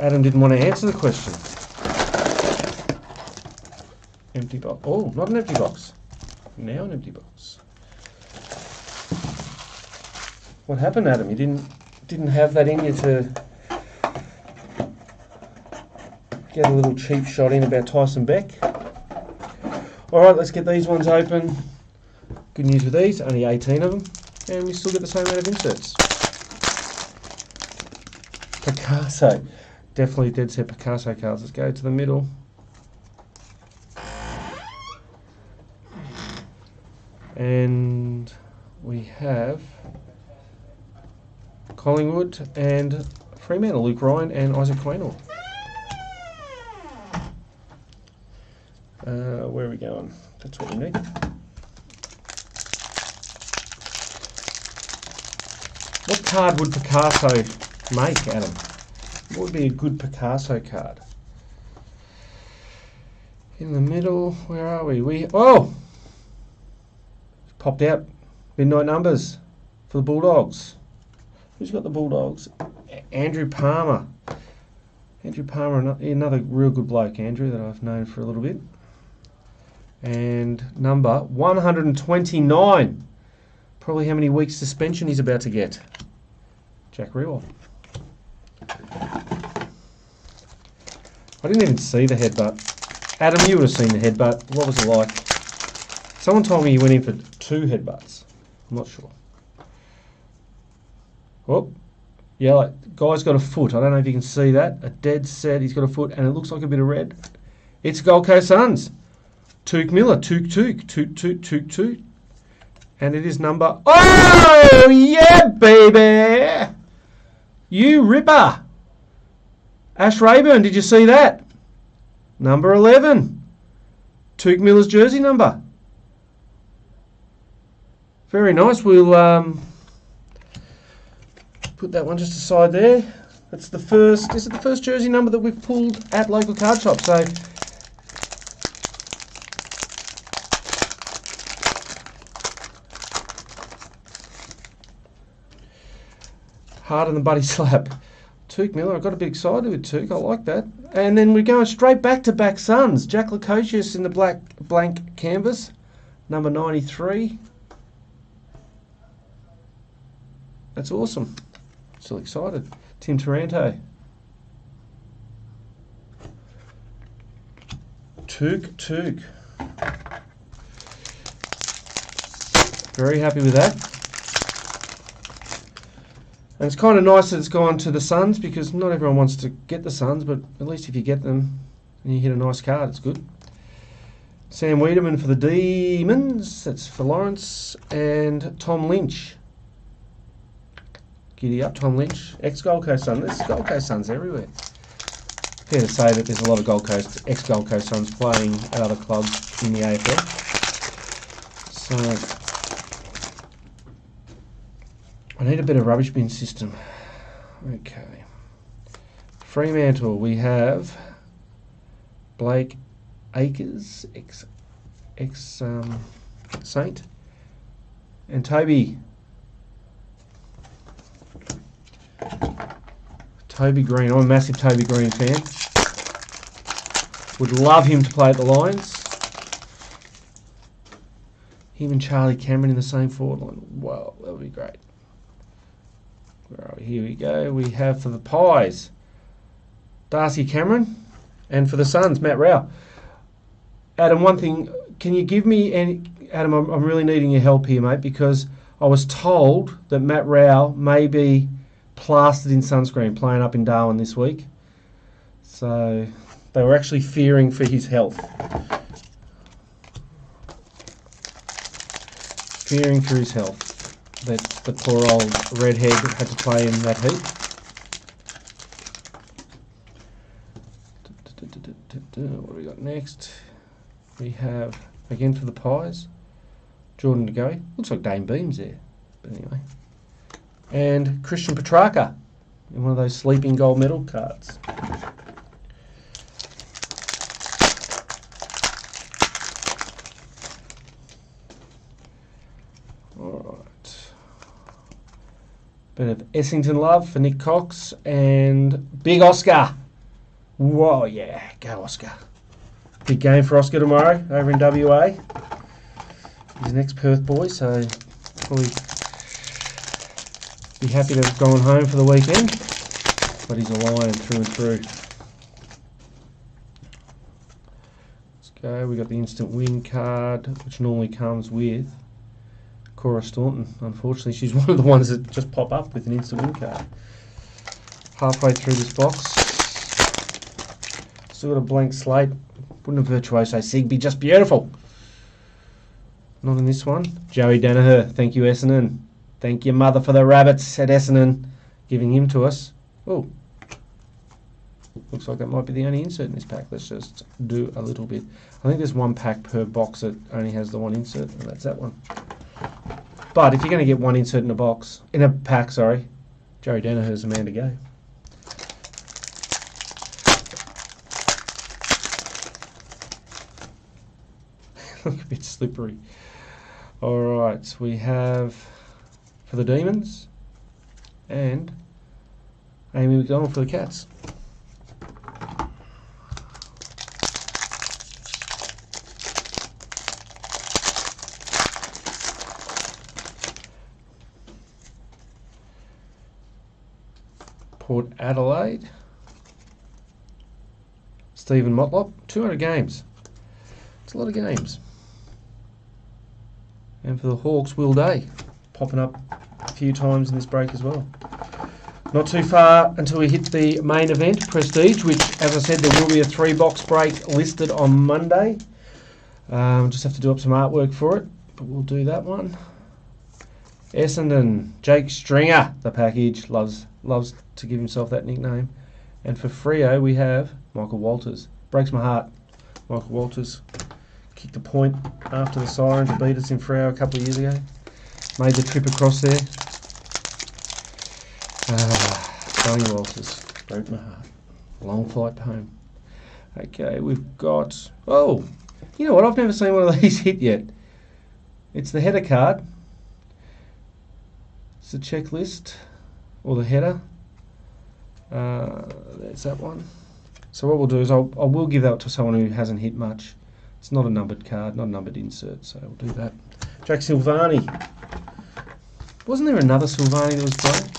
Adam didn't want to answer the question. Empty box. Oh, not an empty box. Now an empty box. What happened, Adam? You didn't have that in you to get a little cheap shot in about Tyson Beck. Alright, let's get these ones open. Good news with these, only 18 of them, and we still get the same amount of inserts. Picasso. Definitely dead set Picasso cards. Let's go to the middle. And we have Collingwood and Fremantle, Luke Ryan and Isaac Quaynor. Where are we going? That's what we need. What card would Picasso make, Adam? What would be a good Picasso card? In the middle, where are we? Oh! Popped out. Midnight numbers for the Bulldogs. Who's got the Bulldogs? Andrew Palmer. Andrew Palmer, another real good bloke, Andrew, that I've known for a little bit. And number 129. Probably how many weeks suspension he's about to get. Jack Rewell. I didn't even see the headbutt. Adam, you would have seen the headbutt. What was it like? Someone told me you went in for 2 headbutts. I'm not sure. Oh, yeah, like, guy's got a foot. I don't know if you can see that. A dead set. He's got a foot, and it looks like a bit of red. It's Gold Coast Suns. Took Miller. Took. And it is number... Oh, yeah, baby! You ripper! Ash Rayburn, did you see that? Number 11. Took Miller's jersey number. Very nice. We'll put that one just aside there. That's the first. Is it the first jersey number that we've pulled at local card shop? So harder than Buddy Slap. Took Miller. I got a bit excited with Took. I like that. And then we're going straight back Suns. Jack Lukosius in the black blank canvas, number 93. That's awesome. Still excited. Tim Taranto. Took. Very happy with that. And it's kind of nice that it's gone to the Suns, because not everyone wants to get the Suns, but at least if you get them and you hit a nice card, it's good. Sam Wiedemann for the Demons. That's for Lawrence. And Tom Lynch. Giddy up, Tom Lynch. Ex-Gold Coast Suns. There's Gold Coast Suns everywhere. Fair to say that there's a lot of ex-Gold Coast Suns playing at other clubs in the AFL. So I need a better rubbish bin system. Okay. Fremantle, we have Blake Acres, Saint, and Toby Green. I'm a massive Toby Green fan. Would love him to play at the Lions. Him and Charlie Cameron in the same forward line. Wow, that would be great. Where are we? Here we go. We have for the Pies, Darcy Cameron, and for the Suns, Matt Rao. Adam, one thing, can you give me any... Adam, I'm really needing your help here, mate, because I was told that Matt Rao may be plastered in sunscreen playing up in Darwin this week. So they were actually fearing for his health. Fearing for his health. That the poor old redhead had to play in that heat. What do we got next? We have, again for the Pies, Jordan DeGoey. Looks like Dane Beams there. But anyway. And Christian Petrarca in one of those sleeping gold medal cards. Bit of Essington love for Nick Cox and Big Oscar. Whoa, yeah, go Oscar. Big game for Oscar tomorrow over in WA. He's an ex-Perth boy, so probably be happy to have gone home for the weekend. But he's a Lion through and through. Let's go. We got the instant win card, which normally comes with Cora Staunton. Unfortunately, she's one of the ones that just pop up with an instant win card. Halfway through this box, still got a blank slate. Wouldn't a Virtuoso Sig be just beautiful? Not in this one. Joey Danaher, thank you Essendon. Thank your mother for the rabbits at Essendon, giving him to us. Oh, looks like that might be the only insert in this pack. Let's just do a little bit. I think there's one pack per box that only has the one insert, and that's that one. But if you're going to get one insert in a box, in a pack, sorry, Joey Danaher's the man to go. Look a bit slippery. All right, we have for the Demons and Amy McDonald for the Cats. Port Adelaide, Stephen Motlop, 200 games. It's a lot of games. And for the Hawks, Will Day, popping up a few times in this break as well. Not too far until we hit the main event, Prestige, which, as I said, there will be a 3-box break listed on Monday. Just have to do up some artwork for it, but we'll do that one. Essendon, Jake Stringer, the package, loves to give himself that nickname. And for Freo, we have Michael Walters. Breaks my heart. Michael Walters kicked a point after the siren to beat us in Freo a couple of years ago. Made the trip across there. Tony Walters. Broke my heart. Long flight home. Okay, we've got... Oh, you know what? I've never seen one of these hit yet. It's the header card. It's the checklist. Or the header. There's that one. So what we'll do is I will give that to someone who hasn't hit much. It's not a numbered card, not a numbered insert, so we'll do that. Jack Silvani. Wasn't there another Silvani that was playing?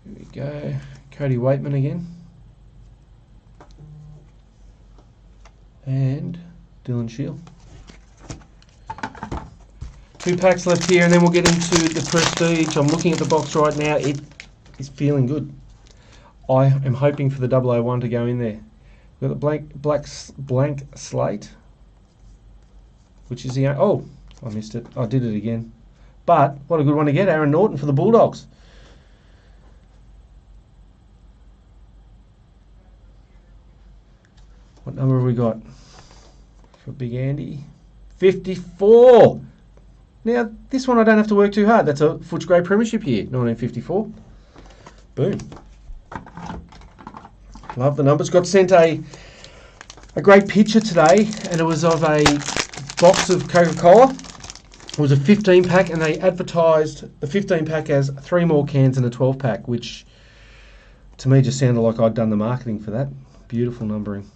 Here we go. Cody Waitman again. And Dylan Shield. 2 packs left here, and then we'll get into the Prestige. I'm looking at the box right now. It is feeling good. I am hoping for the 001 to go in there. We've got the blank slate, which is the... Oh, I missed it. I did it again. But what a good one to get. Aaron Norton for the Bulldogs. What number have we got for Big Andy? 54. Now, this one I don't have to work too hard. That's a Footscray Premiership year, 1954. Boom. Love the numbers. Got sent a great picture today, and it was of a box of Coca-Cola. It was a 15-pack, and they advertised the 15-pack as 3 more cans in a 12-pack, which to me just sounded like I'd done the marketing for that. Beautiful numbering.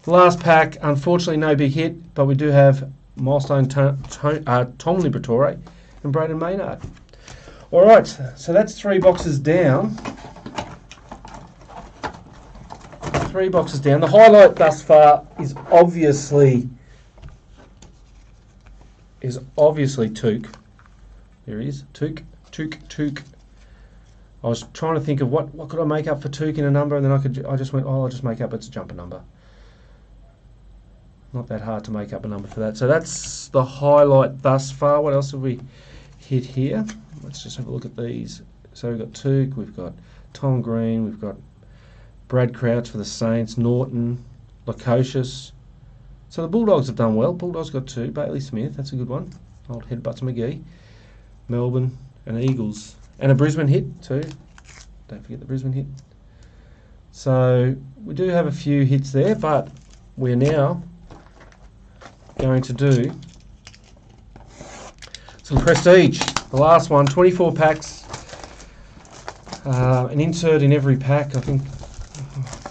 The last pack, unfortunately no big hit, but we do have Milestone Tom Liberatore and Braden Maynard. Alright, so that's 3 boxes down. 3 boxes down. The highlight thus far is obviously Took. There he is. Took. I was trying to think of what could I make up for Took in a number, and then I just went, I'll just make up it's a jumper number. Not that hard to make up a number for that. So that's the highlight thus far. What else have we hit here? Let's just have a look at these. So we've got Took, we've got Tom Green, we've got Brad Crouch for the Saints, Norton, Lukosius. So the Bulldogs have done well. Bulldogs got 2. Bailey Smith, that's a good one. Old Headbutts McGee. Melbourne and Eagles. And a Brisbane hit too. Don't forget the Brisbane hit. So we do have a few hits there, but we're now going to do some Prestige. The last one, 24 packs. An insert in every pack. I think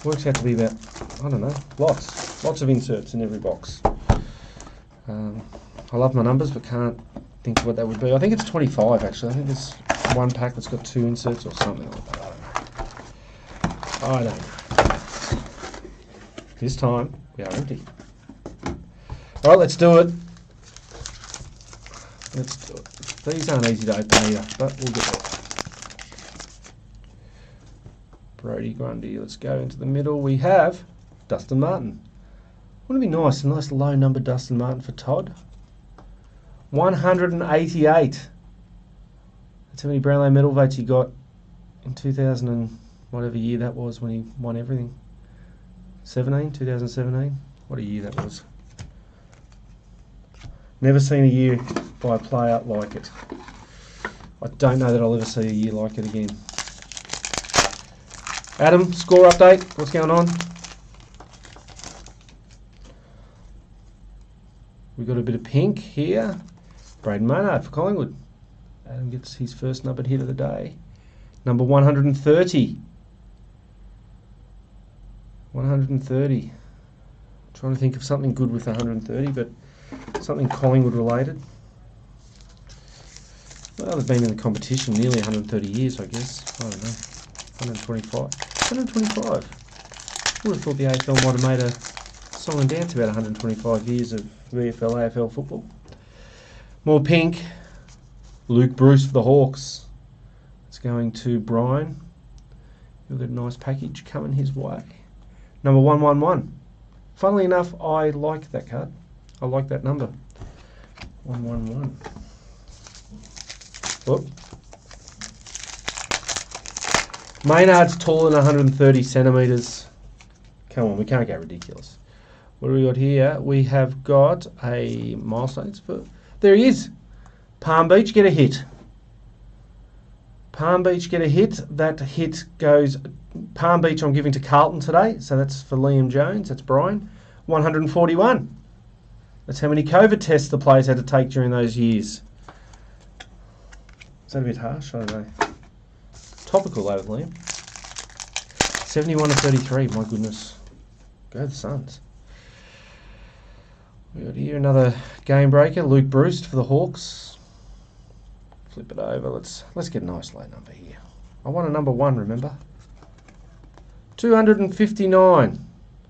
works out to be about, I don't know, lots of inserts in every box. I love my numbers, but can't think of what that would be. I think it's 25 actually. I think there's one pack that's got 2 inserts or something like that. I don't know. This time we are empty. Alright, let's do it. These aren't easy to open either, but we'll get there. Brodie Grundy, let's go into the middle. We have Dustin Martin. Wouldn't it be nice? A nice low number Dustin Martin for Todd. 188. That's how many Brownlow medal votes he got in 2000 and whatever year that was when he won everything. 2017. What a year that was. Never seen a year by a player like it. I don't know that I'll ever see a year like it again. Adam, score update. What's going on? We've got a bit of pink here. Braden Maynard for Collingwood. Adam gets his first numbered hit of the day. Number 130. 130. Trying to think of something good with 130, but something Collingwood related. Well, they've been in the competition nearly 130 years, I guess. I don't know. 125. 125. Would have thought the AFL might have made a song and dance about 125 years of VFL, AFL football. More pink. Luke Bruce for the Hawks. It's going to Brian. He'll get a nice package coming his way. Number 111. Funnily enough, I like that card. I like that number. 111. Whoop. Maynard's taller than 130 centimetres. Come on, we can't go ridiculous. What do we got here? We have got a milestones for... There he is. Palm Beach, get a hit. Palm Beach, get a hit. That hit goes... Palm Beach I'm giving to Carlton today. So that's for Liam Jones. That's Brian. 141. That's how many COVID tests the players had to take during those years. Is that a bit harsh? I don't know. Topical though, Liam. 71 to 33. My goodness. Go the Suns. We got here another game breaker. Luke Bruce for the Hawks. Flip it over. Let's get a nice low number here. I want a number 1, remember? 259.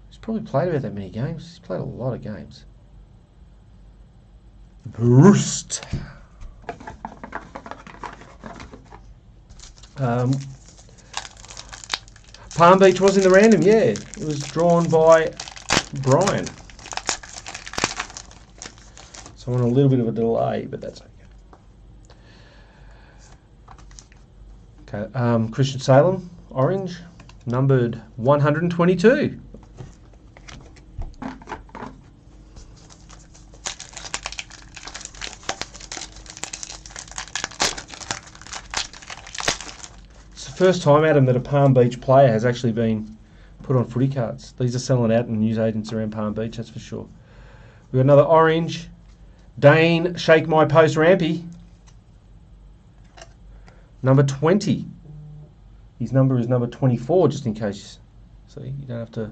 He's probably played about that many games. He's played a lot of games. Bruce. Palm Beach was in the random, yeah. It was drawn by Brian. So I'm on a little bit of a delay, but that's okay. Okay, Christian Salem, orange, numbered 122. It's the first time, Adam, that a Palm Beach player has actually been put on footy cards. These are selling out in newsagents around Palm Beach, that's for sure. We've got another orange. Dane, Shake My Post Rampy. Number 20. His number is number 24, just in case. See, you don't have to...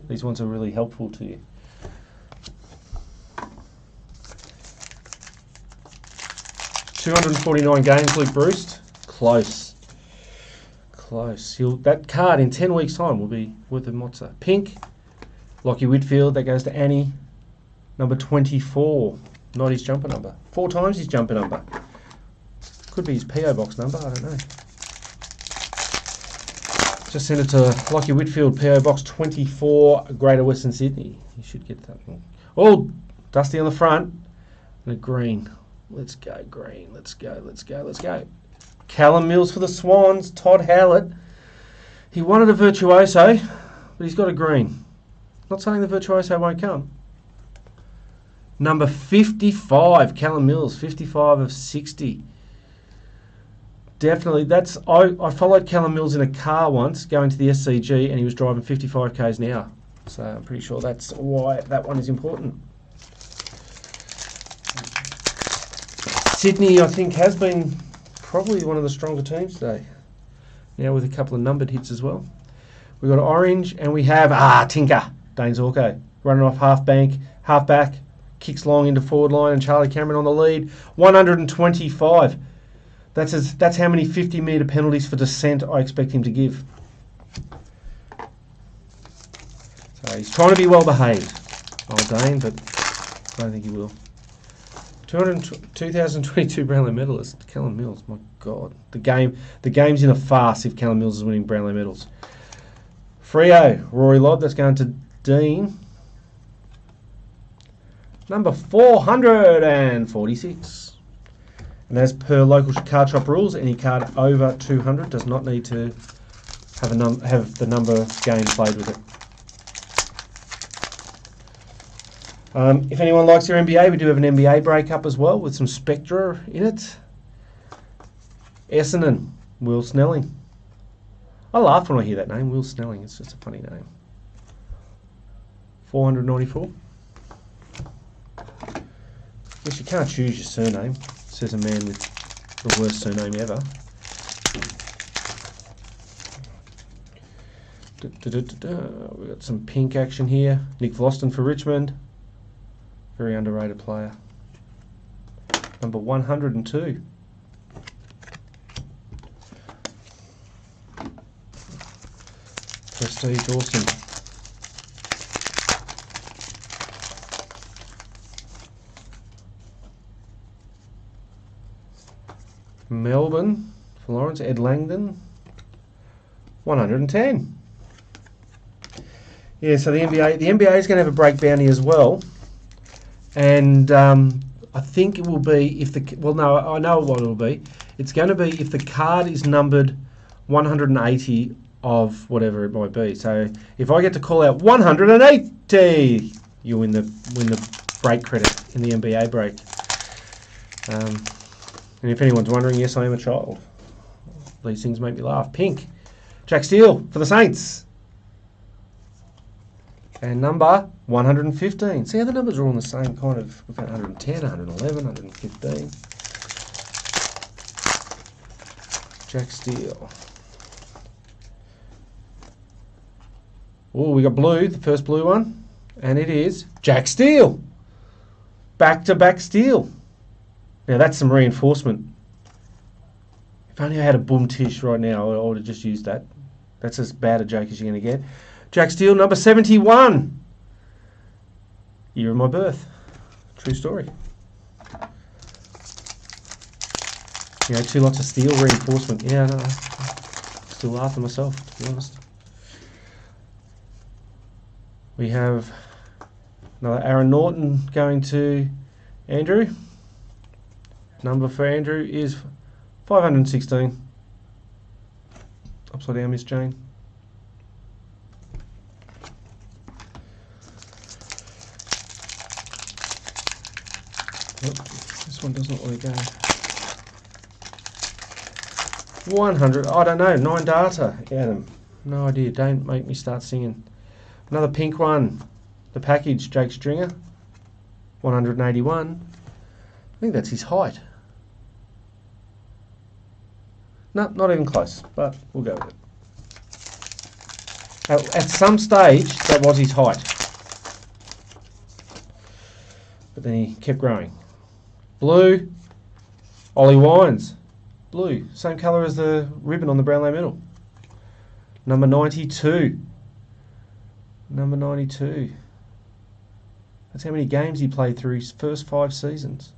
These ones are really helpful to you. $249 games, Luke Bruce. Close. Close. That card in 10 weeks' time will be worth a mozza. Pink. Lockie Whitfield. That goes to Annie. Number 24. Not his jumper number. 4 times his jumper number. Could be his P.O. box number, I don't know. Just send it to Lockie Whitfield, P.O. Box 24, Greater Western Sydney. You should get that one. Oh, Dusty on the front. And a green. Let's go, green. Let's go, let's go, let's go. Callum Mills for the Swans. Todd Howlett. He wanted a virtuoso, but he's got a green. Not saying the virtuoso won't come. Number 55, Callum Mills, 55 of 60. Definitely, that's... I followed Callum Mills in a car once, going to the SCG, and he was driving 55 k's an hour. So I'm pretty sure that's why that one is important. Sydney, I think, has been probably one of the stronger teams today. Now with a couple of numbered hits as well. We've got orange, and we have... Tinker, Dane Zorko, running off half back. Kicks long into forward line, and Charlie Cameron on the lead. 125. That's how many 50-metre penalties for descent I expect him to give. So he's trying to be well behaved, old Dane, but I don't think he will. 2022 Brownlow medalist, Callum Mills. My God, the game's in a farce if Callum Mills is winning Brownlow medals. Freo, Rory Lobb. That's going to Dean. Number 446. And as per local card shop rules, any card over 200 does not need to have the number game played with it. If anyone likes your NBA, we do have an NBA breakup as well with some Spectra in it. Essendon, Will Snelling. I laugh when I hear that name, Will Snelling. It's just a funny name. 494. Guess you can't choose your surname, says a man with the worst surname ever. We've got some pink action here. Nick Vlaston for Richmond. Very underrated player. Number 102. Prestige Awesome. Melbourne, Florence, Ed Langdon, 110. Yeah, so the NBA is going to have a break bounty as well, and I think it will be I know what it will be. It's going to be if the card is numbered 180 of whatever it might be. So if I get to call out 180, you win the break credit in the NBA break. And if anyone's wondering, yes, I am a child. These things make me laugh. Pink, Jack Steele for the Saints. And number 115. See how the numbers are all in the same kind of, we've got 110, 111, 115. Jack Steele. Oh, we got blue, the first blue one. And it is Jack Steele. Back-to-back Steele. Now that's some reinforcement. If only I had a boom tish right now, I would have just used that. That's as bad a joke as you're going to get. Jack Steele, number 71. Year of my birth. True story. You know, 2 lots of steel reinforcement. Yeah, no, I still laugh at myself, to be honest. We have another Aaron Norton going to Andrew. Number for Andrew is 516. Upside down, Miss Jane. This one doesn't really go. 100. I don't know. 9 data, Adam. No idea. Don't make me start singing. Another pink one. The package, Jake Stringer. 181. I think that's his height. No, not even close, but we'll go with it. At some stage, that was his height. But then he kept growing. Blue, Ollie Wines. Blue, same colour as the ribbon on the Brownlow medal. Number 92. Number 92. That's how many games he played through his first 5 seasons.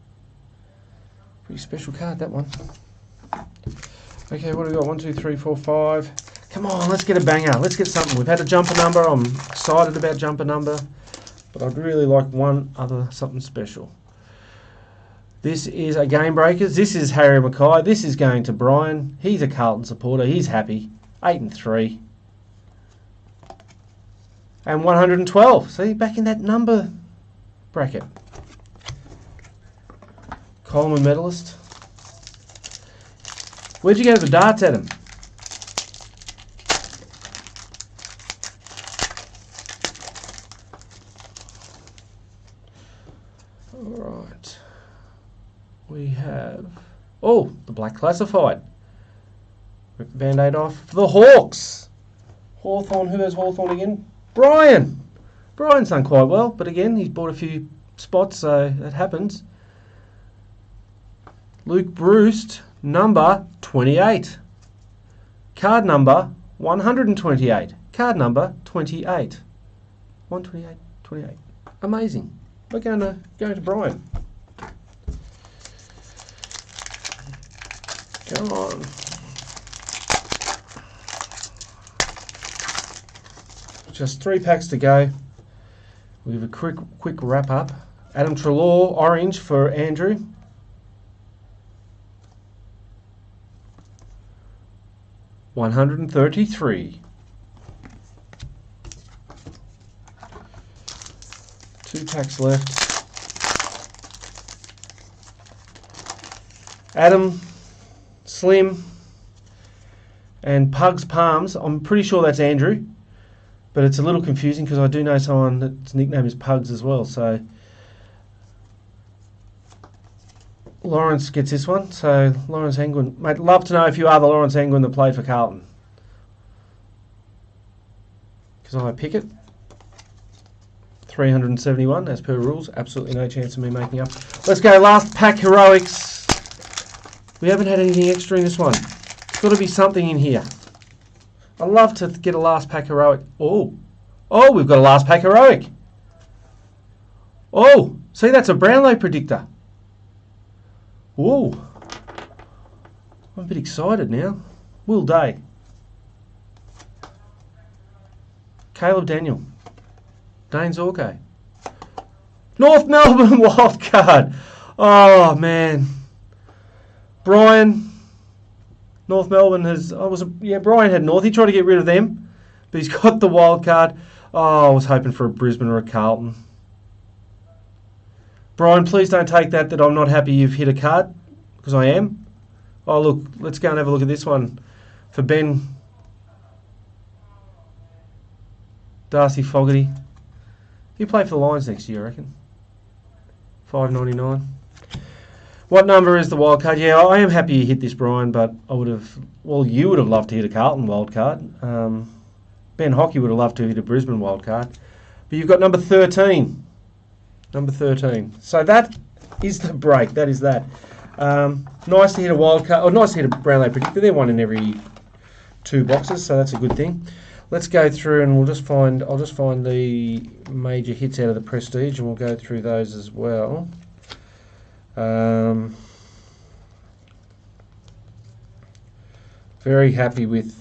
Pretty special card, that one. Okay, what do we got? 1, 2, 3, 4, 5. Come on, let's get a banger. Let's get something. We've had a jumper number. I'm excited about jumper number. But I'd really like one other something special. This is a Game Breakers. This is Harry Mackay. This is going to Brian. He's a Carlton supporter. He's happy. 8 and 3. And 112. See, back in that number bracket. Coleman medalist. Where'd you go to the darts, Adam? Alright. We have... Oh, the black classified. Rip the band-aid off. The Hawks. Hawthorn. Who has Hawthorn again? Brian. Brian's done quite well, but again, he's bought a few spots, so that happens. Luke Bruce, number 28. Card number 128. Card number 28. 128, 28. Amazing. We're going to Brian. Come on. Just 3 packs to go. We have a quick wrap up. Adam Treloar, orange for Andrew. $133. 2 packs left. Adam, Slim, and Pug's Palms. I'm pretty sure that's Andrew, but it's a little confusing because I do know someone that's nickname is Pugs as well. So Lawrence gets this one. So Lawrence Angwin, mate, love to know if you are the Lawrence Angwin that played for Carlton, because I pick it. 371 as per rules. Absolutely no chance of me making up. Let's go last pack heroics. We haven't had anything extra in this one. Got to be something in here. I love to get a last pack heroic. Oh, we've got a last pack heroic. Oh, see, that's a Brownlow predictor. Whoa, I'm a bit excited now. Will Day, Caleb Daniel, Dane Zorko, North Melbourne wildcard. Oh man, Brian, North Melbourne has. Brian had North. He tried to get rid of them, but he's got the wild card. Oh, I was hoping for a Brisbane or a Carlton. Brian, please don't take that I'm not happy you've hit a card, because I am. Oh, look, let's go and have a look at this one for Ben Darcy Fogarty. He'll play for the Lions next year, I reckon. $5.99. What number is the wild card? Yeah, I am happy you hit this, Brian, but I would have. Well, you would have loved to hit a Carlton wild card. Ben Hockey would have loved to hit a Brisbane wild card. But you've got number 13. Number 13. So that is the break. That is that. Nice to hit a wild card. Or nice to hit a Brownlow predictor. They're one in every 2 boxes, so that's a good thing. Let's go through and I'll just find the major hits out of the Prestige, and we'll go through those as well. Very happy with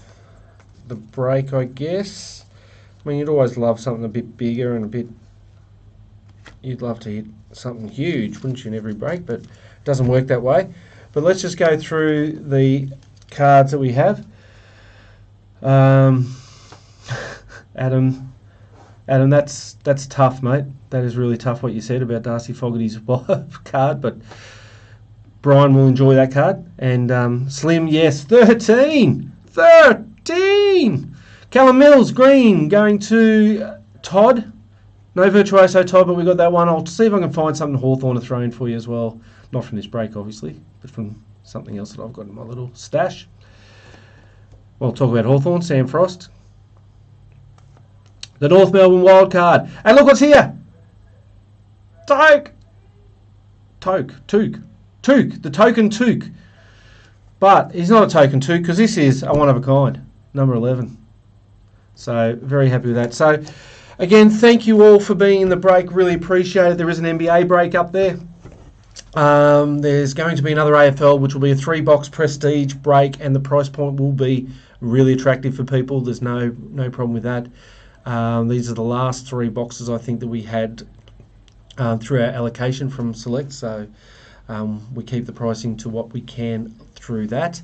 the break, I guess. I mean, you'd always love something a bit bigger and a bit. You'd love to hit something huge, wouldn't you, in every break? But it doesn't work that way. But let's just go through the cards that we have. Adam, that's tough, mate. That is really tough what you said about Darcy Fogarty's card, but Brian will enjoy that card. And Slim, yes, 13! 13! Callum Mills, green, going to Todd. No Virtuoso Todd, but we got that one. I'll see if I can find something Hawthorn to throw in for you as well. Not from this break, obviously, but from something else that I've got in my little stash. Well, talk about Hawthorn, Sam Frost. The North Melbourne wild card. And look what's here. Toke. The token Took. But he's not a token Took because this is a one of a kind. Number 11. So very happy with that. So again, thank you all for being in the break. Really appreciate it. There is an NBA break up there. There's going to be another AFL, which will be a 3-box Prestige break, and the price point will be really attractive for people. There's no problem with that. These are the last 3 boxes I think that we had through our allocation from Select, so we keep the pricing to what we can through that.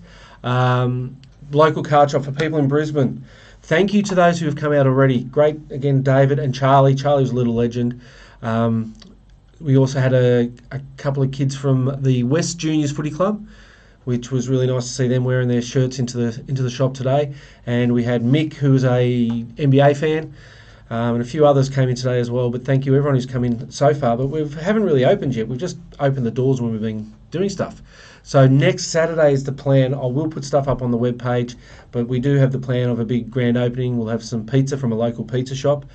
Local card shop for people in Brisbane. Thank you to those who have come out already. Great, again, David and Charlie. Charlie was a little legend. We also had a couple of kids from the West Juniors Footy Club, which was really nice to see them wearing their shirts into the shop today. And we had Mick, who was a NBA fan, and a few others came in today as well. But thank you everyone who's come in so far. But we haven't really opened yet. We've just opened the doors when we've been doing stuff. So next Saturday is the plan. I will put stuff up on the webpage, but we do have the plan of a big grand opening. We'll have some pizza from a local pizza shop.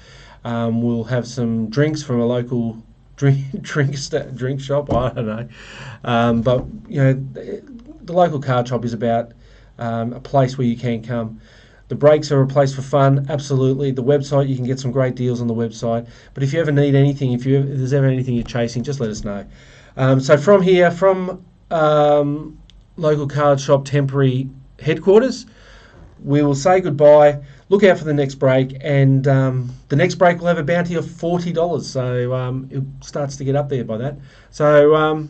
We'll have some drinks from a local drink shop. I don't know, but you know, the local card shop is about a place where you can come. The breaks are a place for fun, absolutely. The website, you can get some great deals on the website. But if you ever need anything, if there's ever anything you're chasing, just let us know. So from here, from local card shop temporary headquarters, we will say goodbye. Look out for the next break, and the next break will have a bounty of $40. So it starts to get up there by that. So